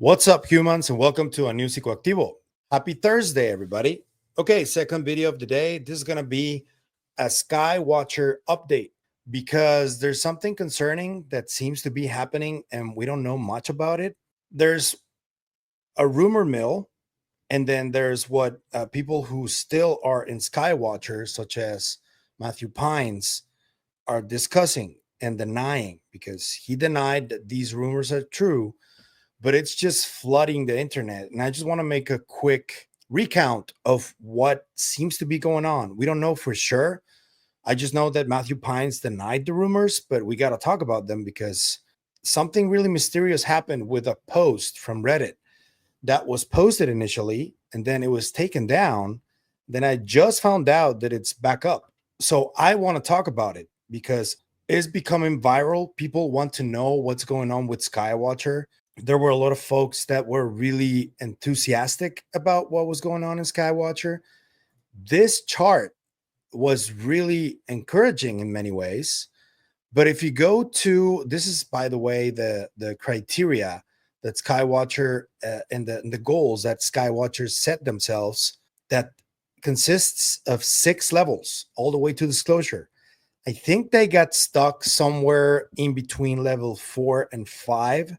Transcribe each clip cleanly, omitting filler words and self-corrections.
What's up, humans, and welcome to a new Psicoactivo. Happy Thursday, everybody. Okay, second video of the day. This is going to be a Skywatcher update because there's something concerning that seems to be happening and we don't know much about it. There's a rumor mill, and then there's what people who still are in Skywatcher, such as Matthew Pines, are discussing and denying, because he denied that these rumors are true, but it's just flooding the internet. And I just want to make a quick recount of what seems to be going on. We don't know for sure. I just know that Matthew Pines denied the rumors, but we got to talk about them because something really mysterious happened with a post from Reddit that was posted initially, and then it was taken down. Then I just found out that it's back up. So I want to talk about it because it's becoming viral. People want to know what's going on with Skywatcher. There were a lot of folks that were really enthusiastic about what was going on in Skywatcher. This chart was really encouraging in many ways. But if you go to, this is, by the way, the criteria that Skywatcher and the goals that Skywatchers set themselves, that consists of 6 levels all the way to disclosure. I think they got stuck somewhere in between level 4 and 5.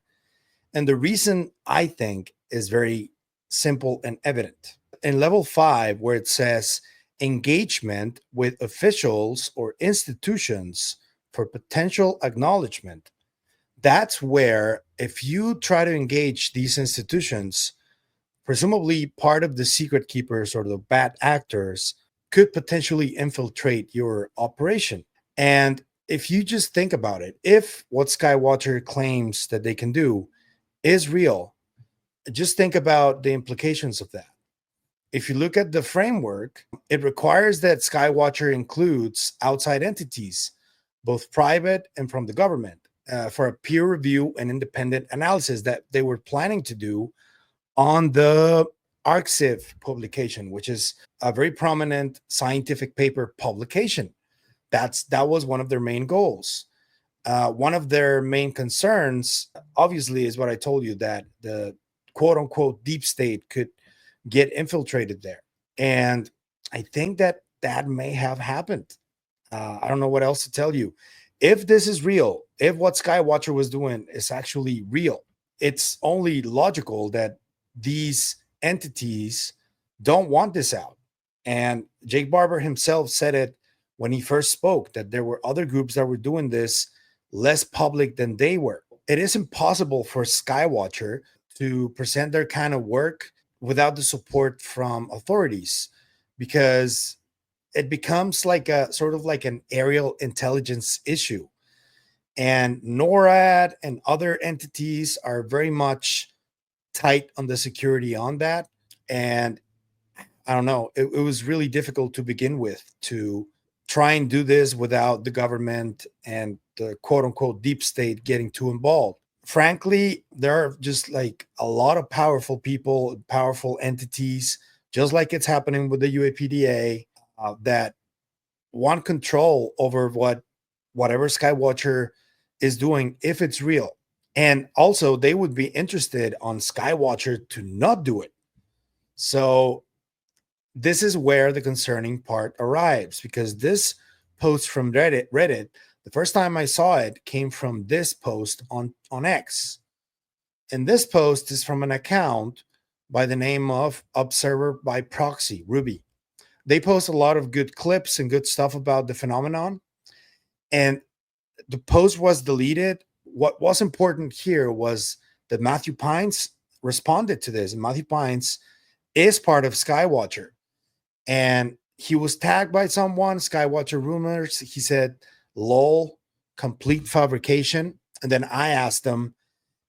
And the reason, I think, is very simple and evident. In level 5, where it says engagement with officials or institutions for potential acknowledgement, that's where, if you try to engage these institutions, presumably part of the secret keepers or the bad actors could potentially infiltrate your operation. And if you just think about it, if what Skywatcher claims that they can do is real, just think about the implications of that. If you look at the framework, it requires that Skywatcher includes outside entities, both private and from the government, for a peer review and independent analysis that they were planning to do on the ArXiv publication, which is a very prominent scientific paper publication. That was one of their main goals. One of their main concerns, obviously, is what I told you, that the quote unquote deep state could get infiltrated there. And I think that may have happened. I don't know what else to tell you. If this is real, if what Skywatcher was doing is actually real, it's only logical that these entities don't want this out. And Jake Barber himself said it when he first spoke, that there were other groups that were doing this less public than they were. It is impossible for Skywatcher to present their kind of work without the support from authorities, because it becomes like a sort of like an aerial intelligence issue. And NORAD and other entities are very much tight on the security on that. And I don't know, it was really difficult to begin with to try and do this without the government and the quote unquote deep state getting too involved. Frankly, there are just like a lot of powerful people, powerful entities, just like it's happening with the UAPDA, that want control over whatever Skywatcher is doing, if it's real. And also, they would be interested on Skywatcher to not do it. So this is where the concerning part arrives, because this post from Reddit, the first time I saw it came from this post on X. And this post is from an account by the name of Observer by Proxy, Ruby. They post a lot of good clips and good stuff about the phenomenon. And the post was deleted. What was important here was that Matthew Pines responded to this. And Matthew Pines is part of Skywatcher. And he was tagged by someone, Skywatcher rumors. He said, lol, complete fabrication. And then I asked him,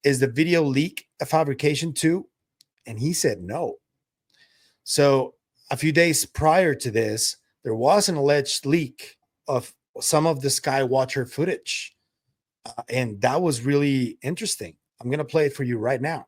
is the video leak a fabrication too? And he said no. So a few days prior to this, there was an alleged leak of some of the Skywatcher footage. And that was really interesting. I'm going to play it for you right now.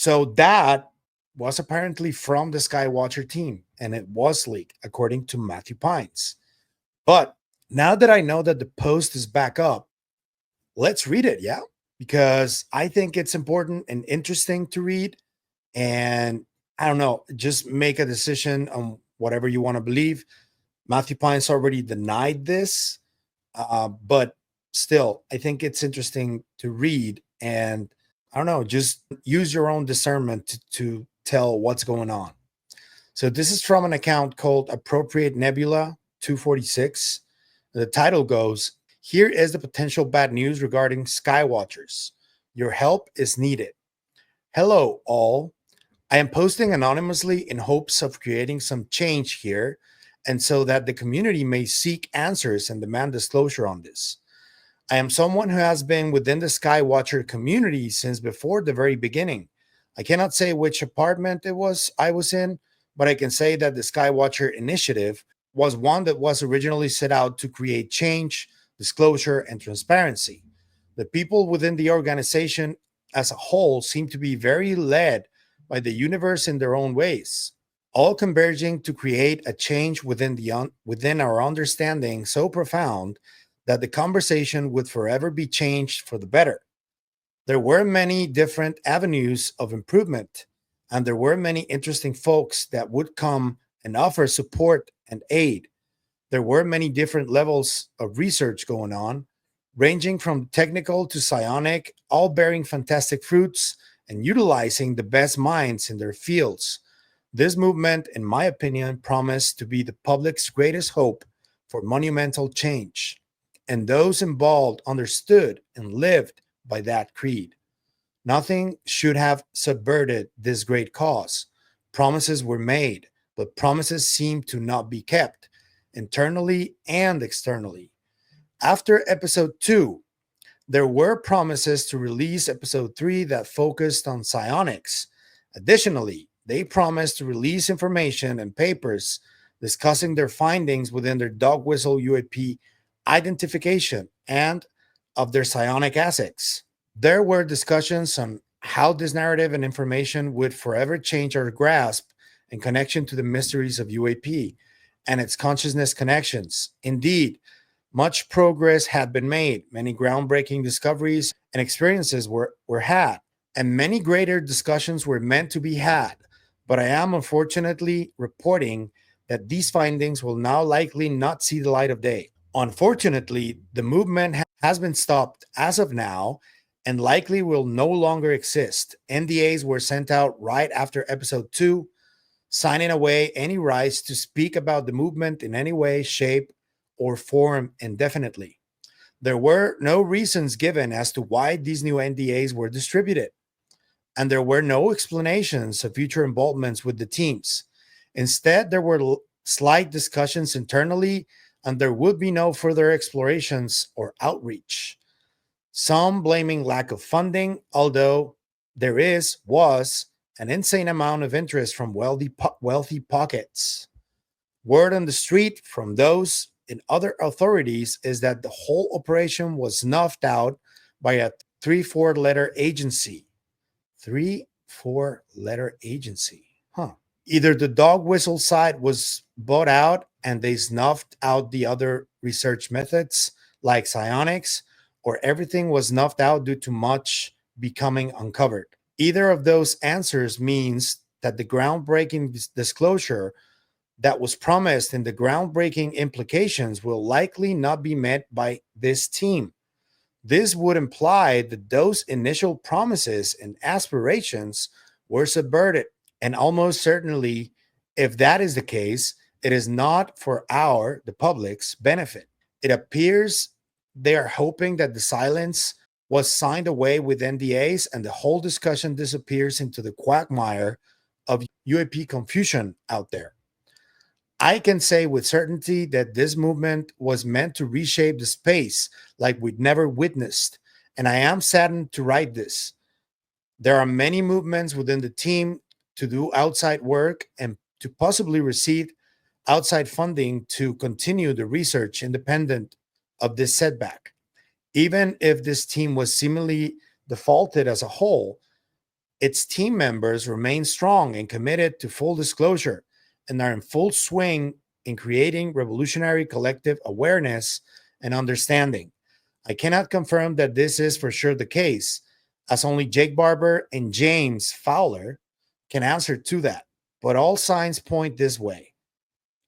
So that was apparently from the Skywatcher team, and it was leaked, according to Matthew Pines. But now that I know that the post is back up, let's read it, yeah? Because I think it's important and interesting to read. And I don't know, just make a decision on whatever you want to believe. Matthew Pines already denied this, but still, I think it's interesting to read. And I don't know, just use your own discernment to tell what's going on. So this is from an account called Appropriate Nebula 246. The title goes, "Here is the potential bad news regarding Skywatchers. Your help is needed. Hello, all. I am posting anonymously in hopes of creating some change here, and so that the community may seek answers and demand disclosure on this. I am someone who has been within the Skywatcher community since before the very beginning. I cannot say which apartment it was I was in, but I can say that the Skywatcher initiative was one that was originally set out to create change, disclosure, and transparency. The people within the organization as a whole seem to be very led by the universe in their own ways, all converging to create a change within our understanding so profound that the conversation would forever be changed for the better. There were many different avenues of improvement, and there were many interesting folks that would come and offer support and aid. There were many different levels of research going on, ranging from technical to psionic, all bearing fantastic fruits and utilizing the best minds in their fields. This movement, in my opinion, promised to be the public's greatest hope for monumental change. And those involved understood and lived by that creed. Nothing should have subverted this great cause. Promises were made, but promises seemed to not be kept, internally and externally. After episode 2, there were promises to release episode 3 that focused on psionics. Additionally, they promised to release information and papers discussing their findings within their dog whistle UAP identification and of their psionic assets. There were discussions on how this narrative and information would forever change our grasp and connection to the mysteries of UAP and its consciousness connections. Indeed, much progress had been made, many groundbreaking discoveries and experiences were had, and many greater discussions were meant to be had. But I am unfortunately reporting that these findings will now likely not see the light of day. Unfortunately, the movement has been stopped as of now and likely will no longer exist. NDAs were sent out right after episode 2, signing away any rights to speak about the movement in any way, shape, or form indefinitely. There were no reasons given as to why these new NDAs were distributed, and there were no explanations of future involvements with the teams. Instead, there were slight discussions internally, and there would be no further explorations or outreach. Some blaming lack of funding, although there was an insane amount of interest from wealthy pockets. Word on the street from those in other authorities is that the whole operation was snuffed out by a 3-4 letter agency. 3-4 letter agency. Huh. Either the dog whistle side was bought out and they snuffed out the other research methods like psionics, or everything was snuffed out due to much becoming uncovered. Either of those answers means that the groundbreaking disclosure that was promised and the groundbreaking implications will likely not be met by this team. This would imply that those initial promises and aspirations were subverted. And almost certainly, if that is the case, it is not for the public's benefit. It appears they are hoping that the silence was signed away with NDAs and the whole discussion disappears into the quagmire of UAP confusion out there. I can say with certainty that this movement was meant to reshape the space like we'd never witnessed, and I am saddened to write this. There are many movements within the team to do outside work and to possibly receive outside funding to continue the research independent of this setback. Even if this team was seemingly defaulted as a whole, Its team members remain strong and committed to full disclosure and are in full swing in creating revolutionary collective awareness and understanding. I cannot confirm that this is for sure the case, as only Jake Barber and James Fowler can answer to that. But all signs point this way.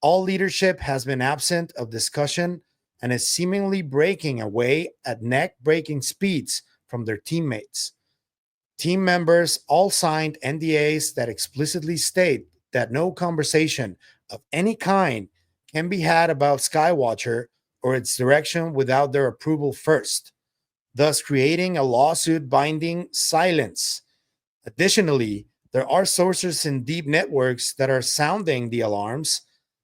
All leadership has been absent of discussion and is seemingly breaking away at neck breaking speeds from their teammates. Team members all signed NDAs that explicitly state that no conversation of any kind can be had about Skywatcher or its direction without their approval first, thus creating a lawsuit binding silence. Additionally, there are sources in deep networks that are sounding the alarms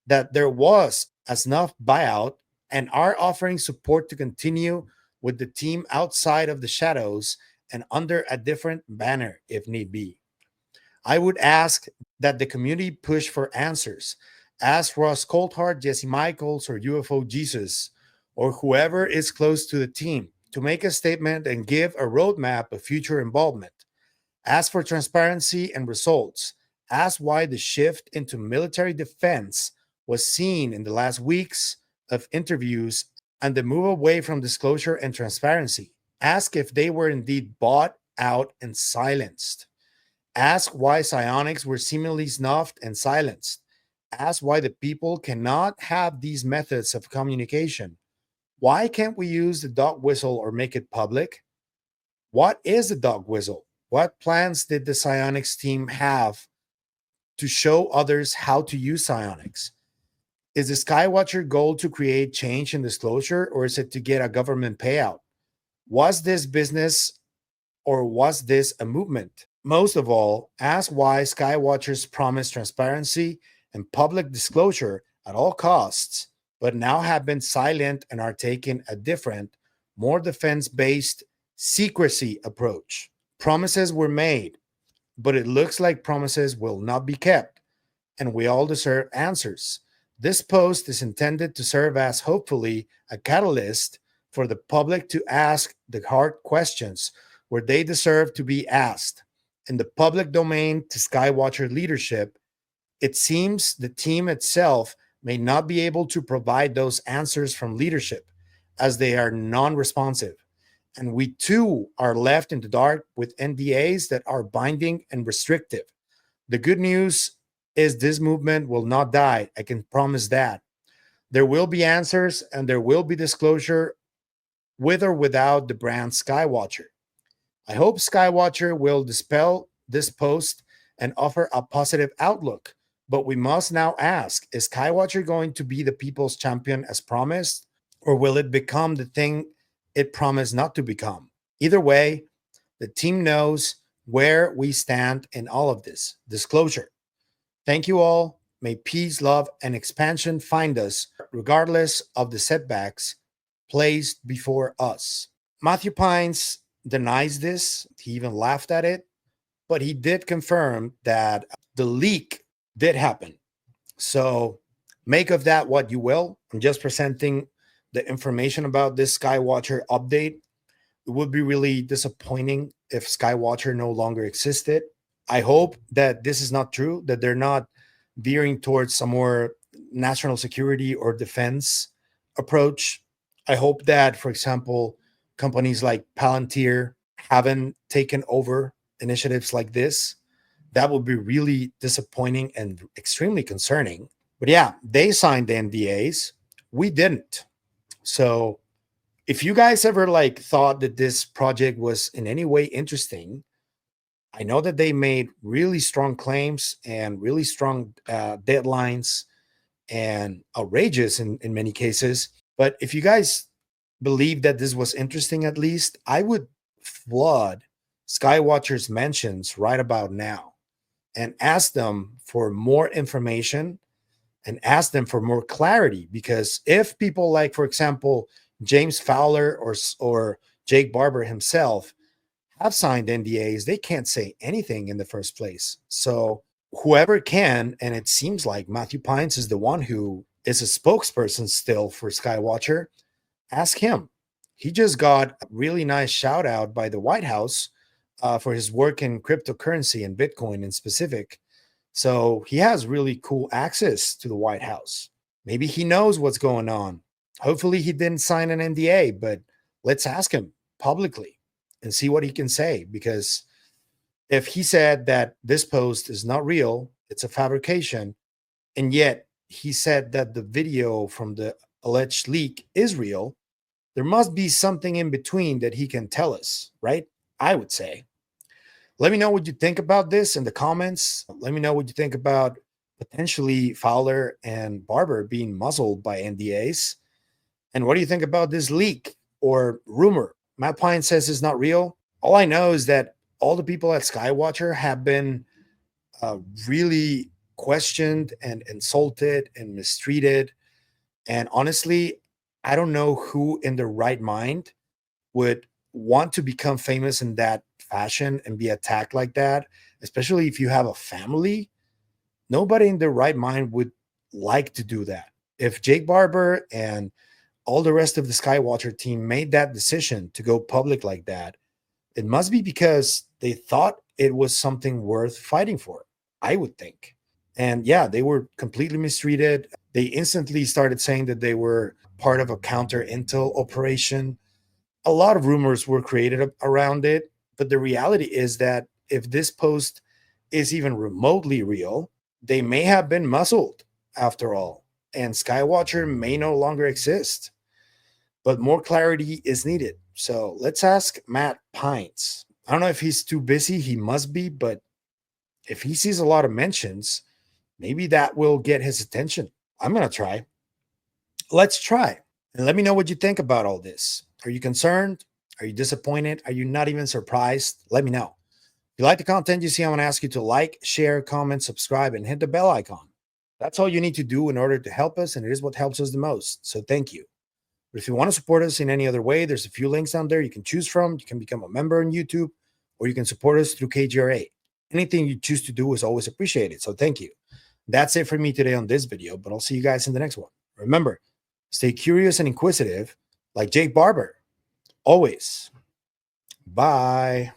that there was a snuff buyout and are offering support to continue with the team outside of the shadows and under a different banner if need be. I would ask that the community push for answers. Ask Ross Coulthard, Jesse Michaels, or UFO Jesus, or whoever is close to the team to make a statement and give a roadmap of future involvement. Ask for transparency and results. Ask why the shift into military defense was seen in the last weeks of interviews and the move away from disclosure and transparency. Ask if they were indeed bought out and silenced. Ask why psionics were seemingly snuffed and silenced. Ask why the people cannot have these methods of communication. Why can't we use the dog whistle or make it public? What is the dog whistle? What plans did the psionics team have to show others how to use psionics? Is the Skywatcher goal to create change and disclosure, or is it to get a government payout? Was this business or was this a movement? Most of all, ask why Skywatchers promised transparency and public disclosure at all costs, but now have been silent and are taking a different, more defense-based secrecy approach. Promises were made, but it looks like promises will not be kept, and we all deserve answers. This post is intended to serve as, hopefully, a catalyst for the public to ask the hard questions where they deserve to be asked. In the public domain to Skywatcher leadership, it seems the team itself may not be able to provide those answers from leadership as they are non-responsive. And we too are left in the dark with NDAs that are binding and restrictive. The good news is this movement will not die. I can promise that. There will be answers and there will be disclosure with or without the brand Skywatcher. I hope Skywatcher will dispel this post and offer a positive outlook. But we must now ask, is Skywatcher going to be the people's champion as promised? Or will it become the thing it promised not to become? Either way, the team knows where we stand in all of this. Disclosure. Thank you all. May peace, love, and expansion find us, regardless of the setbacks placed before us. Matthew Pines denies this. He even laughed at it, but he did confirm that the leak did happen. So make of that what you will. I'm just presenting the information about this Skywatcher update. It would be really disappointing if Skywatcher no longer existed. I hope that this is not true, that they're not veering towards some more national security or defense approach. I hope that, for example, companies like Palantir haven't taken over initiatives like this. That would be really disappointing and extremely concerning. But yeah, they signed the NDAs. We didn't. So if you guys ever thought that this project was in any way interesting, I know that they made really strong claims and really strong deadlines and outrageous in many cases. But if you guys believe that this was interesting, at least, I would flood Skywatcher's mentions right about now and ask them for more information and ask them for more clarity. Because if people like, for example, James Fowler or Jake Barber himself have signed NDAs, they can't say anything in the first place. So whoever can, and it seems like Matthew Pines is the one who is a spokesperson still for Skywatcher, ask him. He just got a really nice shout out by the White House for his work in cryptocurrency and Bitcoin in specific. So he has really cool access to the White House. Maybe he knows what's going on. Hopefully, he didn't sign an NDA, but let's ask him publicly and see what he can say. Because if he said that this post is not real, it's a fabrication, and yet he said that the video from the alleged leak is real, there must be something in between that he can tell us, right? I would say. Let me know what you think about this in the comments. Let me know what you think about potentially Fowler and Barber being muzzled by NDAs. And what do you think about this leak or rumor? Matt Pine says it's not real. All I know is that all the people at Skywatcher have been really questioned and insulted and mistreated. And honestly, I don't know who in their right mind would want to become famous in that fashion and be attacked like that, especially if you have a family. Nobody in their right mind would like to do that. If Jake Barber and all the rest of the Skywatcher team made that decision to go public like that, it must be because they thought it was something worth fighting for, I would think. And yeah, they were completely mistreated. They instantly started saying that they were part of a counter intel operation. A lot of rumors were created around it, but the reality is that if this post is even remotely real, they may have been muzzled after all, and Skywatcher may no longer exist. But more clarity is needed. So let's ask Matt Pines. I don't know if he's too busy. He must be, but if he sees a lot of mentions, maybe that will get his attention. I'm going to try. Let's try. And let me know what you think about all this. Are you concerned? Are you disappointed? Are you not even surprised? Let me know. If you like the content you see, I'm going to ask you to like, share, comment, subscribe, and hit the bell icon. That's all you need to do in order to help us, and it is what helps us the most. So thank you. But if you want to support us in any other way, there's a few links down there you can choose from. You can become a member on YouTube, or you can support us through KGRA. Anything you choose to do is always appreciated. So thank you. That's it for me today on this video, but I'll see you guys in the next one. Remember, stay curious and inquisitive like Jake Barber. Always. Bye.